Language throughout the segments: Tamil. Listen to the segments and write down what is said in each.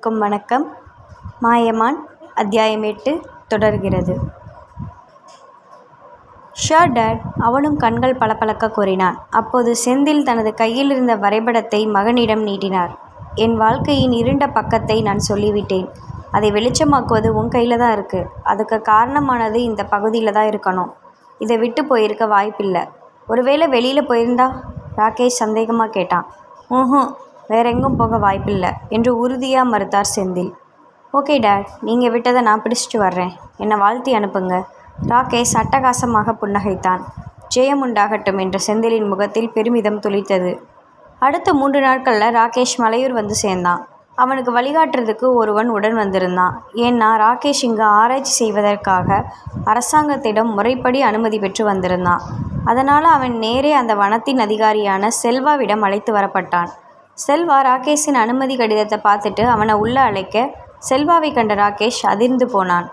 அனைவருக்கும் வணக்கம். மாயமான் அத்தியாயம் 8 தொடர்கிறது. ஷுர் டாட், அவனும் கண்கள் பளபளக்க கூறினான். அப்போது செந்தில் தனது கையில் இருந்த வரைபடத்தை மகனிடம் நீட்டினார். என் வாழ்க்கையின் இருண்ட பக்கத்தை நான் சொல்லிவிட்டேன். அதை வெளிச்சமாக்குவது உன் கையில் தான் இருக்குது. அதுக்கு காரணமானது இந்த பகுதியில் தான் இருக்கணும். இதை விட்டு போயிருக்க வாய்ப்பில்லை. ஒருவேளை வெளியில் போயிருந்தா? ராகேஷ் சந்தேகமாக கேட்டான். வேற எங்கும் போக வாய்ப்பில்லை என்று உறுதியாக மறுத்தார் செந்தில். ஓகே டாட், நீங்கள் விட்டதை நான் பிடிச்சிட்டு வர்றேன். என்னை வாழ்த்தி அனுப்புங்க. ராகேஷ் அட்டகாசமாக புன்னகைத்தான். ஜெயம் உண்டாகட்டும் என்ற செந்திலின் முகத்தில் பெருமிதம் துளித்தது. அடுத்த 3 நாட்களில் ராகேஷ் மலையூர் வந்து சேர்ந்தான். அவனுக்கு வழிகாட்டுறதுக்கு ஒருவன் உடன் வந்திருந்தான். ஏன்னா ராகேஷ் இங்கு ஆராய்ச்சி செய்வதற்காக அரசாங்கத்திடம் முறைப்படி அனுமதி பெற்று வந்திருந்தான். அதனால் அவன் நேரே அந்த வனத்தின் அதிகாரியான செல்வாவிடம் அழைத்து வரப்பட்டான். செல்வா ராகேஷின் அனுமதி கடிதத்தை பார்த்துட்டு அவனை உள்ளே அழைக்க செல்வாவை கண்ட ராகேஷ் அதிர்ந்து போனான்.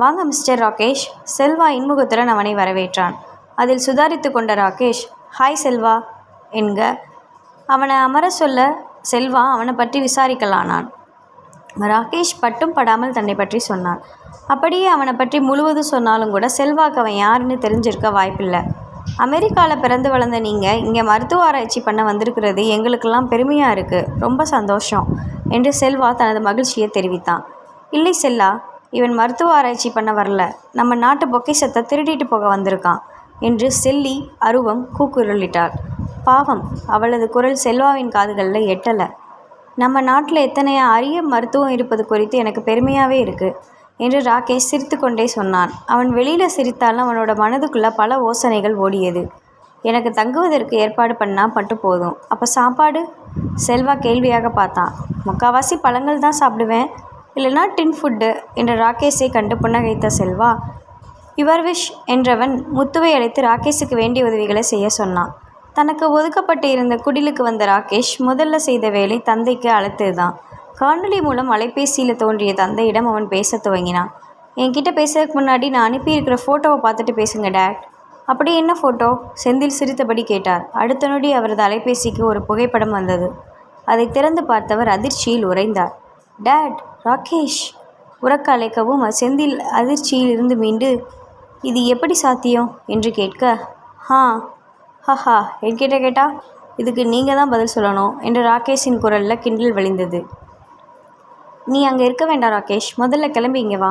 வாங்க மிஸ்டர் ராகேஷ். செல்வா இன்முகத்துடன் அவனை வரவேற்றான். அதில் சுதாரித்து கொண்ட ராகேஷ், ஹாய் செல்வா என்க அவனை அமர சொல்ல செல்வா அவனை பற்றி விசாரிக்கலானான். ராகேஷ் பட்டும் படாமல் தன்னை பற்றி சொன்னான். அப்படியே அவனை பற்றி முழுவதும் சொன்னாலும் கூட செல்வாக்கு அவன் யாருன்னு தெரிஞ்சிருக்க வாய்ப்பில்லை. அமெரிக்காவில் பிறந்து வளர்ந்த நீங்கள் இங்கே மருத்துவ ஆராய்ச்சி பண்ண வந்திருக்கிறது எங்களுக்கெல்லாம் பெருமையாக இருக்குது. ரொம்ப சந்தோஷம் என்று செல்வா தனது மகிழ்ச்சியை தெரிவித்தான். இல்லை செல்லா, இவன் மருத்துவ ஆராய்ச்சி பண்ண வரல, நம்ம நாட்டு பொக்கிஷத்தை திருடிட்டு போக வந்திருக்கான் என்று செல்லி அருவம் கூக்குரலிட்டாள். பாவம், அவளது குரல் செல்வாவின் காதுகளில் எட்டலை. நம்ம நாட்டில் எத்தனை அரிய மருத்துவம் இருப்பது குறித்து எனக்கு பெருமையாகவே இருக்குது என்று ராகேஷ் சிரித்து கொண்டே சொன்னான். அவன் வெளியில் சிரித்தாலும் அவனோட மனதுக்குள்ளே பல யோசனைகள் ஓடியது. எனக்கு தங்குவதற்கு ஏற்பாடு பண்ணால் மட்டும் போதும். அப்போ சாப்பாடு? செல்வா கேள்வியாக பார்த்தான். முக்கால்வாசி பழங்கள் தான் சாப்பிடுவேன், இல்லைனா டின் ஃபுட்டு என்று ராகேஷை கண்டு புன்னகைத்த செல்வா, யுவர் விஷ் என்றவன் முத்துவை அழைத்து ராகேஷுக்கு வேண்டிய உதவிகளை செய்ய சொன்னான். தனக்கு ஒதுக்கப்பட்டு இருந்த குடிலுக்கு வந்த ராகேஷ் முதல்ல செய்த வேலை தந்தைக்கு அழைத்தது தான். காணொலி மூலம் அலைபேசியில் தோன்றிய தந்தையிடம் அவன் பேச துவங்கினான். என்கிட்ட பேசுறதுக்கு முன்னாடி நான் அனுப்பியிருக்கிற ஃபோட்டோவை பார்த்துட்டு பேசுங்க டாட். அப்படி என்ன ஃபோட்டோ? செந்தில் சிரித்தபடி கேட்டார். அடுத்த நொடி அவரது அலைபேசிக்கு ஒரு புகைப்படம் வந்தது. அதை திறந்து பார்த்தவர் அதிர்ச்சியில் உறைந்தார். டாட், ராகேஷ் உறக்க அழைக்கவும் செந்தில் அதிர்ச்சியில் இருந்து மீண்டு, இது எப்படி சாத்தியம் என்று கேட்க, ஹஹா என்கிட்ட கேட்டா இதுக்கு நீங்கள் தான் பதில் சொல்லணும் என்று ராகேஷின் குரலில் கிண்டல் வழிந்தது. நீ அங்கே இருக்க வேண்டாம் ராகேஷ், முதல்ல கிளம்பி இங்கே வா.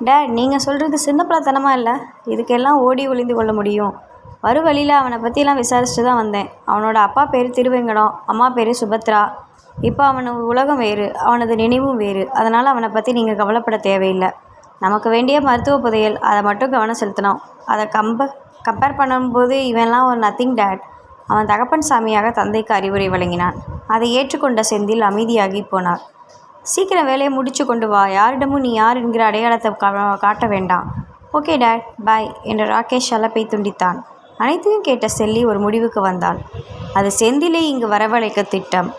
டேட், நீங்கள் சொல்கிறது சின்னப்பழத்தனமாக இல்லை? இதுக்கெல்லாம் ஓடி ஒளிந்து கொள்ள முடியும்? வழியில் அவனை பற்றிலாம் விசாரிச்சுட்டு தான் வந்தேன். அவனோட அப்பா பேர் திருவேங்கடம், அம்மா பேர் சுபத்ரா. இப்போ அவனு உலகம் வேறு, அவனது நினைவும் வேறு. அதனால் அவனை பற்றி நீங்கள் கவலைப்பட தேவையில்லை. நமக்கு வேண்டிய மருத்துவ புதையல், அதை மட்டும் கவனம் செலுத்தணும். அதை கம்பேர் பண்ணும்போது இவன்லாம் ஒரு நத்திங் டாட். அவன் தகப்பன் சாமியாக தந்தைக்கு அறிவுரை வழங்கினான். அதை ஏற்றுக்கொண்ட செந்தில் அமைதியாகி போனார். சீக்கிரம் வேலையை முடிச்சு கொண்டு வா. யாரிடமும் நீ யார் என்கிற அடையாளத்தை காட்ட வேண்டாம். ஓகே டாட், பாய் என்று ராகேஷ் அழைப்பை துண்டித்தான். அனைத்தையும் கேட்ட செல்லி ஒரு முடிவுக்கு வந்தாள். அது செந்திலை இங்கு வரவழைக்க திட்டம்.